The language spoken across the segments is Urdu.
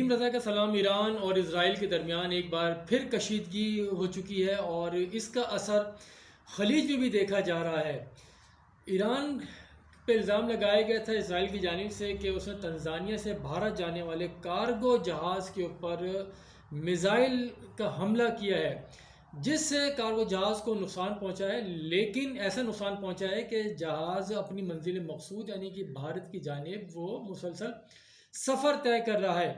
ندیم رضا کا سلام۔ ایران اور اسرائیل کے درمیان ایک بار پھر کشیدگی ہو چکی ہے اور اس کا اثر خلیج میں بھی دیکھا جا رہا ہے۔ ایران پہ الزام لگایا گیا تھا اسرائیل کی جانب سے کہ اس نے تنزانیہ سے بھارت جانے والے کارگو جہاز کے اوپر میزائل کا حملہ کیا ہے، جس سے کارگو جہاز کو نقصان پہنچا ہے، لیکن ایسا نقصان پہنچا ہے کہ جہاز اپنی منزل مقصود یعنی کہ بھارت کی جانب وہ مسلسل سفر طے کر رہا ہے۔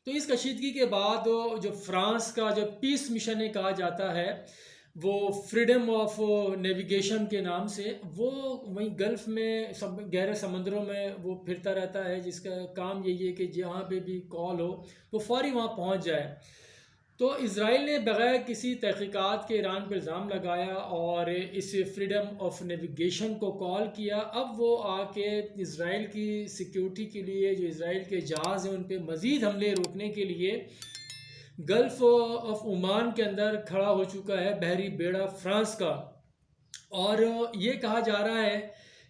تو اس کشیدگی کے بعد جو فرانس کا جو پیس مشن کہا جاتا ہے، وہ فریڈم آف نیویگیشن کے نام سے، وہ وہیں گلف میں گہرے سمندروں میں وہ پھرتا رہتا ہے، جس کا کام یہی ہے کہ جہاں پہ بھی کال ہو وہ فوری وہاں پہنچ جائے۔ تو اسرائیل نے بغیر کسی تحقیقات کے ایران پہ الزام لگایا اور اس فریڈم آف نیویگیشن کو کال کیا۔ اب وہ آ کے اسرائیل کی سیکیورٹی کے لیے، جو اسرائیل کے جہاز ہیں ان پہ مزید حملے روکنے کے لیے گلف آف عمان کے اندر کھڑا ہو چکا ہے بحری بیڑا فرانس کا، اور یہ کہا جا رہا ہے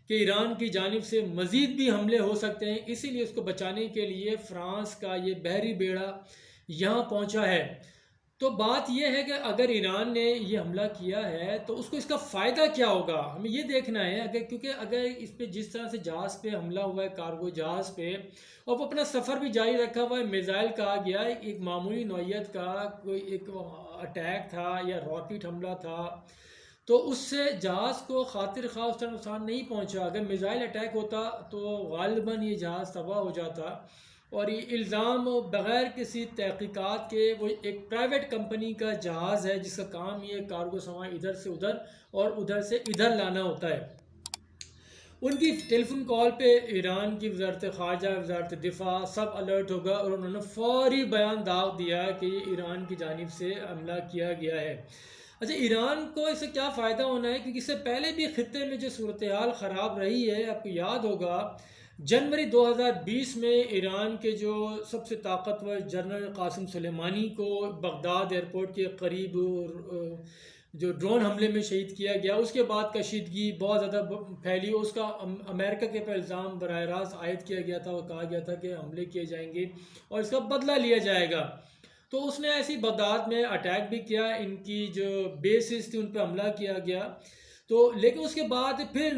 کہ ایران کی جانب سے مزید بھی حملے ہو سکتے ہیں، اسی لیے اس کو بچانے کے لیے فرانس کا یہ بحری بیڑا یہاں پہنچا ہے۔ تو بات یہ ہے کہ اگر ایران نے یہ حملہ کیا ہے تو اس کو اس کا فائدہ کیا ہوگا، ہمیں یہ دیکھنا ہے۔ کیونکہ اگر اس پہ جس طرح سے جہاز پہ حملہ ہوا ہے، کارگو جہاز پہ، اور وہ اپنا سفر بھی جاری رکھا ہوا ہے، میزائل کہا گیا ہے، ایک معمولی نوعیت کا کوئی ایک اٹیک تھا یا راکٹ حملہ تھا، تو اس سے جہاز کو خاطر خواہ اس طرح نقصان نہیں پہنچا۔ اگر میزائل اٹیک ہوتا تو غالباً یہ جہاز تباہ ہو جاتا، اور یہ الزام بغیر کسی تحقیقات کے، وہ ایک پرائیویٹ کمپنی کا جہاز ہے جس کا کام یہ کارگو سامان ادھر سے ادھر اور ادھر سے ادھر لانا ہوتا ہے۔ ان کی ٹیلی فون کال پہ ایران کی وزارت خارجہ، وزارت دفاع سب الرٹ ہوگا، اور انہوں نے فوری بیان داغ دیا کہ یہ ایران کی جانب سے حملہ کیا گیا ہے۔ اچھا، ایران کو اس سے کیا فائدہ ہونا ہے؟ کیونکہ اس سے پہلے بھی خطے میں جو صورتحال خراب رہی ہے، آپ کو یاد ہوگا جنوری 2020 میں ایران کے جو سب سے طاقتور جنرل قاسم سلیمانی کو بغداد ایئرپورٹ کے قریب جو ڈرون حملے میں شہید کیا گیا، اس کے بعد کشیدگی بہت زیادہ پھیلی۔ اس کا امریکہ کے پر الزام براہ راست عائد کیا گیا تھا، اور کہا گیا تھا کہ حملے کیے جائیں گے اور اس کا بدلہ لیا جائے گا۔ تو اس نے ایسی بغداد میں اٹیک بھی کیا، ان کی جو بیسز تھی ان پہ حملہ کیا گیا۔ تو لیکن اس کے بعد پھر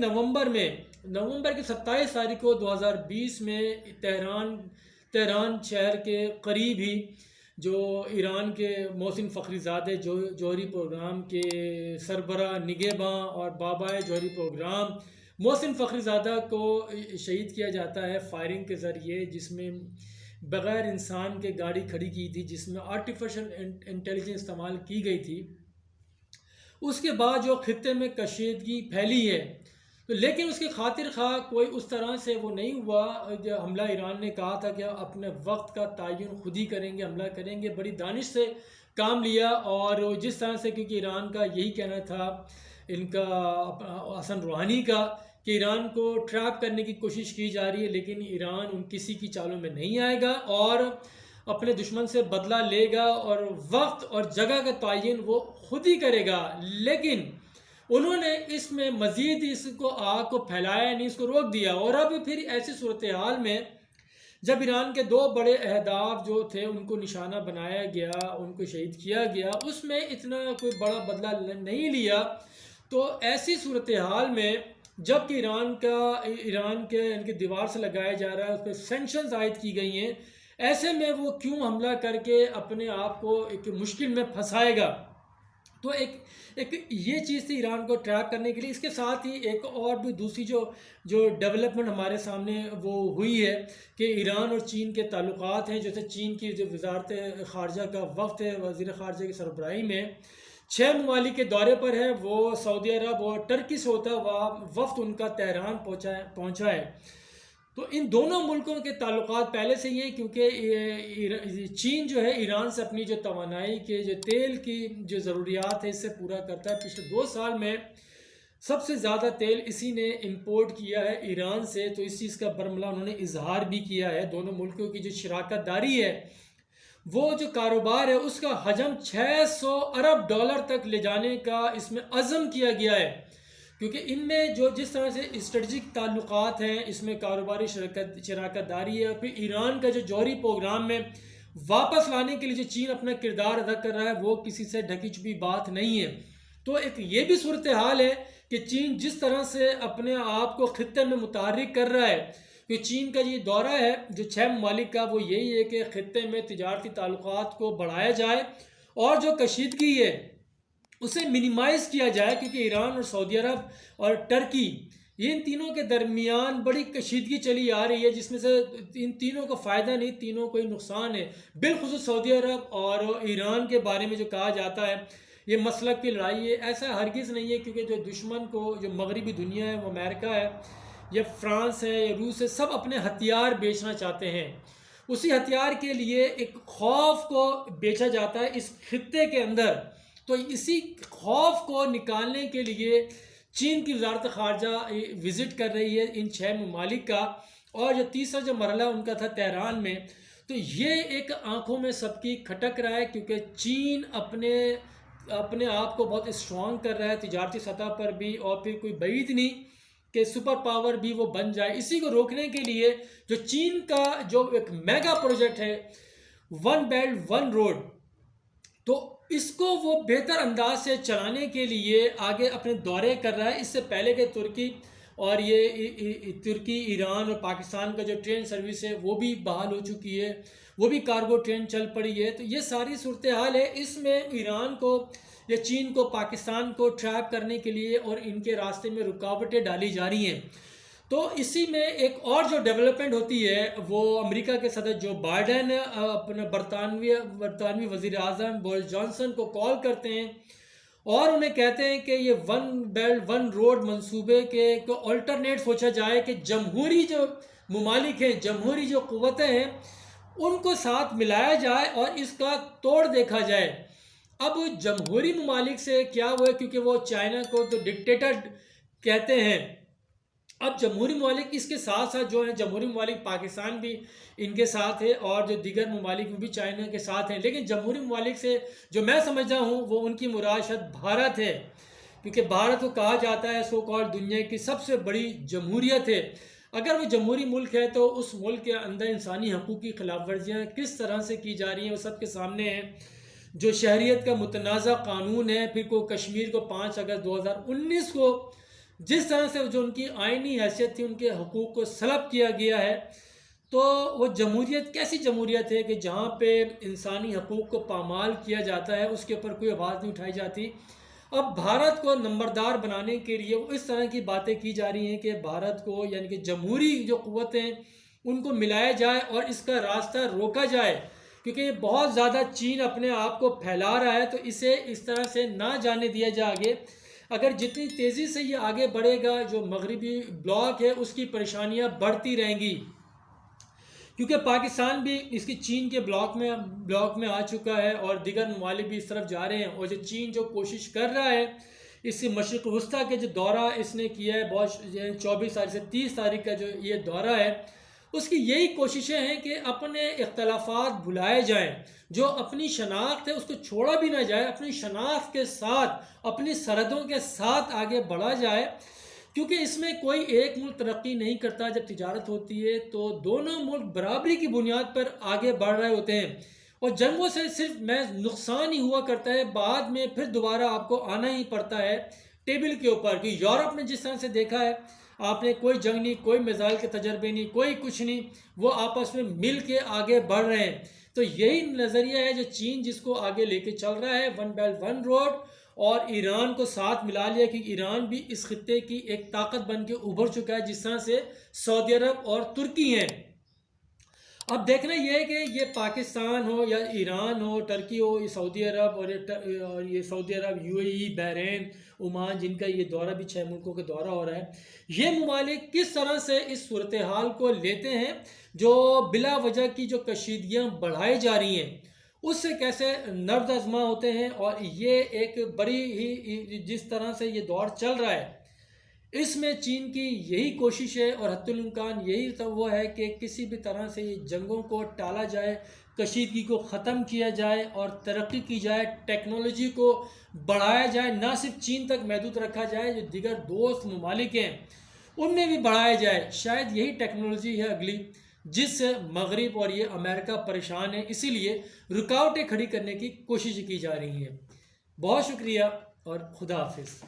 نومبر کی 27 تاریخ کو 2020 میں تہران شہر کے قریب ہی جو ایران کے محسن فخری زادہ جوہری پروگرام کے سربراہ نگہباں اور بابائے جوہری پروگرام محسن فخری زادہ کو شہید کیا جاتا ہے فائرنگ کے ذریعے، جس میں بغیر انسان کے گاڑی کھڑی کی تھی، جس میں آرٹیفیشل انٹیلیجنس استعمال کی گئی تھی۔ اس کے بعد جو خطے میں کشیدگی پھیلی ہے، تو لیکن اس کی خاطر خواہ کوئی اس طرح سے وہ نہیں ہوا۔ جو حملہ ایران نے کہا تھا کہ اپنے وقت کا تعین خود ہی کریں گے، حملہ کریں گے، بڑی دانش سے کام لیا، اور جس طرح سے، کیونکہ ایران کا یہی کہنا تھا، ان کا حسن روحانی کا، کہ ایران کو ٹریپ کرنے کی کوشش کی جا رہی ہے، لیکن ایران ان کسی کی چالوں میں نہیں آئے گا اور اپنے دشمن سے بدلہ لے گا، اور وقت اور جگہ کا تعین وہ خود ہی کرے گا۔ لیکن انہوں نے اس میں مزید اس کو آگ کو پھیلایا نہیں، اس کو روک دیا۔ اور اب پھر ایسی صورتحال میں جب ایران کے دو بڑے اہداف جو تھے ان کو نشانہ بنایا گیا، ان کو شہید کیا گیا، اس میں اتنا کوئی بڑا بدلہ نہیں لیا، تو ایسی صورتحال میں جب کہ ایران کے ان کی دیوار سے لگایا جا رہا ہے، اس پہ سینکشنز عائد کی گئی ہیں، ایسے میں وہ کیوں حملہ کر کے اپنے آپ کو ایک مشکل میں پھنسائے گا؟ تو ایک یہ چیز تھی ایران کو ٹریپ کرنے کے لیے۔ اس کے ساتھ ہی ایک اور بھی دوسری جو ڈیولپمنٹ ہمارے سامنے وہ ہوئی ہے کہ ایران اور چین کے تعلقات ہیں۔ جیسے چین کی جو وزارت خارجہ کا وفد ہے، وزیر خارجہ کی سربراہی میں 6 ممالک کے دورے پر ہے، وہ سعودی عرب اور ٹرکی سے ہوتا ہوا وفد ان کا تہران پہنچا ہے۔ تو ان دونوں ملکوں کے تعلقات پہلے سے ہی ہیں، کیونکہ چین جو ہے ایران سے اپنی جو توانائی کے جو تیل کی جو ضروریات ہے اس سے پورا کرتا ہے۔ پچھلے 2 سال میں سب سے زیادہ تیل اسی نے امپورٹ کیا ہے ایران سے، تو اس چیز کا برملا انہوں نے اظہار بھی کیا ہے۔ دونوں ملکوں کی جو شراکت داری ہے، وہ جو کاروبار ہے، اس کا حجم $600 ارب تک لے جانے کا اس میں عزم کیا گیا ہے، کیونکہ ان میں جس طرح سے اسٹریٹجک تعلقات ہیں، اس میں کاروباری شراکت داری ہے۔ پھر ایران کا جو جوہری پروگرام میں واپس لانے کے لیے جو چین اپنا کردار ادا کر رہا ہے وہ کسی سے ڈھکی چھپی بات نہیں ہے۔ تو ایک یہ بھی صورتحال ہے کہ چین جس طرح سے اپنے آپ کو خطے میں متحرک کر رہا ہے، کہ چین کا یہ دورہ ہے جو 6 ممالک کا، وہ یہی ہے کہ خطے میں تجارتی تعلقات کو بڑھایا جائے اور جو کشیدگی ہے اسے منیمائز کیا جائے، کیونکہ ایران اور سعودی عرب اور ٹرکی ان تینوں کے درمیان بڑی کشیدگی چلی آ رہی ہے، جس میں سے ان تینوں کو فائدہ نہیں، تینوں کو ہی نقصان ہے۔ بالخصوص سعودی عرب اور ایران کے بارے میں جو کہا جاتا ہے یہ مسلک کی لڑائی ہے، ایسا ہرگز نہیں ہے، کیونکہ جو دشمن کو، جو مغربی دنیا ہے، وہ امریکہ ہے یا فرانس ہے یا روس ہے، سب اپنے ہتھیار بیچنا چاہتے ہیں۔ اسی ہتھیار کے لیے ایک خوف کو بیچا جاتا ہے اس خطے کے اندر، تو اسی خوف کو نکالنے کے لیے چین کی وزارت خارجہ وزٹ کر رہی ہے ان 6 ممالک کا، اور جو تیسرا جو مرحلہ ان کا تھا تہران میں، تو یہ ایک آنکھوں میں سب کی کھٹک رہا ہے، کیونکہ چین اپنے آپ کو بہت اسٹرانگ کر رہا ہے تجارتی سطح پر بھی، اور پھر کوئی بعید نہیں کہ سپر پاور بھی وہ بن جائے۔ اسی کو روکنے کے لیے جو چین کا جو ایک میگا پروجیکٹ ہے ون بیلٹ ون روڈ، تو اس کو وہ بہتر انداز سے چلانے کے لیے آگے اپنے دورے کر رہا ہے۔ اس سے پہلے کہ ترکی اور یہ ترکی، ایران اور پاکستان کا جو ٹرین سروس ہے وہ بھی بحال ہو چکی ہے، وہ بھی کارگو ٹرین چل پڑی ہے۔ تو یہ ساری صورتحال ہے، اس میں ایران کو یا چین کو پاکستان کو ٹریپ کرنے کے لیے اور ان کے راستے میں رکاوٹیں ڈالی جا رہی ہیں۔ تو اسی میں ایک اور جو ڈیولپمنٹ ہوتی ہے وہ امریکہ کے صدر جو بائیڈن اپنے برطانوی وزیر اعظم بورس جانسن کو کال کرتے ہیں اور انہیں کہتے ہیں کہ یہ ون بیلٹ ون روڈ منصوبے کے کو الٹرنیٹ سوچا جائے، کہ جمہوری جو ممالک ہیں، جمہوری جو قوتیں ہیں، ان کو ساتھ ملایا جائے اور اس کا توڑ دیکھا جائے۔ اب جمہوری ممالک سے کیا ہوا ہے، کیونکہ وہ چائنا کو تو ڈکٹیٹر کہتے ہیں، اب جمہوری ممالک اس کے ساتھ ساتھ جو ہیں، جمہوری ممالک پاکستان بھی ان کے ساتھ ہے اور جو دیگر ممالک بھی چائنا کے ساتھ ہیں، لیکن جمہوری ممالک سے جو میں سمجھتا ہوں وہ ان کی مراد شاید بھارت ہے، کیونکہ بھارت کو کہا جاتا ہے سو کال دنیا کی سب سے بڑی جمہوریت ہے۔ اگر وہ جمہوری ملک ہے تو اس ملک کے اندر انسانی حقوق کی خلاف ورزیاں کس طرح سے کی جا رہی ہیں وہ سب کے سامنے ہیں۔ جو شہریت کا متنازع قانون ہے، پھر کو کشمیر کو 5 اگست 2019 کو جس طرح سے جو ان کی آئینی حیثیت تھی، ان کے حقوق کو سلب کیا گیا ہے، تو وہ جمہوریت کیسی جمہوریت ہے کہ جہاں پہ انسانی حقوق کو پامال کیا جاتا ہے، اس کے اوپر کوئی آواز نہیں اٹھائی جاتی۔ اب بھارت کو نمبردار بنانے کے لیے وہ اس طرح کی باتیں کی جا رہی ہیں کہ بھارت کو، یعنی کہ جمہوری جو قوتیں ان کو ملایا جائے اور اس کا راستہ روکا جائے، کیونکہ یہ بہت زیادہ چین اپنے آپ کو پھیلا رہا ہے، تو اسے اس طرح سے نہ جانے دیا جائے آگے۔ اگر جتنی تیزی سے یہ آگے بڑھے گا، جو مغربی بلاک ہے اس کی پریشانیاں بڑھتی رہیں گی، کیونکہ پاکستان بھی اس کی چین کے بلاک میں آ چکا ہے اور دیگر ممالک بھی اس طرف جا رہے ہیں، اور جو چین جو کوشش کر رہا ہے، اس مشرق وسطیٰ کے جو دورہ اس نے کیا ہے بہت 24 تاریخ سے 30 تاریخ کا جو یہ دورہ ہے، اس کی یہی کوششیں ہیں کہ اپنے اختلافات بھلائے جائیں، جو اپنی شناخت ہے اس کو چھوڑا بھی نہ جائے، اپنی شناخت کے ساتھ، اپنی سرحدوں کے ساتھ آگے بڑھا جائے، کیونکہ اس میں کوئی ایک ملک ترقی نہیں کرتا۔ جب تجارت ہوتی ہے تو دونوں ملک برابری کی بنیاد پر آگے بڑھ رہے ہوتے ہیں، اور جنگوں سے صرف نقصان ہی ہوا کرتا ہے، بعد میں پھر دوبارہ آپ کو آنا ہی پڑتا ہے ٹیبل کے اوپر۔ کہ یورپ میں جس طرح سے دیکھا ہے آپ نے، کوئی جنگ نہیں، کوئی میزائل کے تجربے نہیں، کوئی کچھ نہیں، وہ آپس میں مل کے آگے بڑھ رہے ہیں۔ تو یہی نظریہ ہے جو چین جس کو آگے لے کے چل رہا ہے، ون بیلٹ ون روڈ، اور ایران کو ساتھ ملا لیا، کہ ایران بھی اس خطے کی ایک طاقت بن کے ابھر چکا ہے، جس طرح سے سعودی عرب اور ترکی ہیں۔ اب دیکھنا یہ ہے کہ یہ پاکستان ہو یا ایران ہو، ترکی ہو، یہ سعودی عرب اور یہ سعودی عرب، UAE، بحرین، عمان، جن کا یہ دورہ بھی 6 ملکوں کا دورہ ہو رہا ہے، یہ ممالک کس طرح سے اس صورتحال کو لیتے ہیں جو بلا وجہ کی جو کشیدگیاں بڑھائی جا رہی ہیں، اس سے کیسے نرد ازما ہوتے ہیں۔ اور یہ ایک بڑی ہی جس طرح سے یہ دور چل رہا ہے، اس میں چین کی یہی کوشش ہے اور حتی الامکان یہی وہ ہے کہ کسی بھی طرح سے یہ جنگوں کو ٹالا جائے، کشیدگی کو ختم کیا جائے اور ترقی کی جائے، ٹیکنالوجی کو بڑھایا جائے، نہ صرف چین تک محدود رکھا جائے، جو دیگر دوست ممالک ہیں ان میں بھی بڑھایا جائے۔ شاید یہی ٹیکنالوجی ہے اگلی، جس سے مغرب اور یہ امریکہ پریشان ہے، اسی لیے رکاوٹیں کھڑی کرنے کی کوشش کی جا رہی ہیں۔ بہت شکریہ اور خدا حافظ۔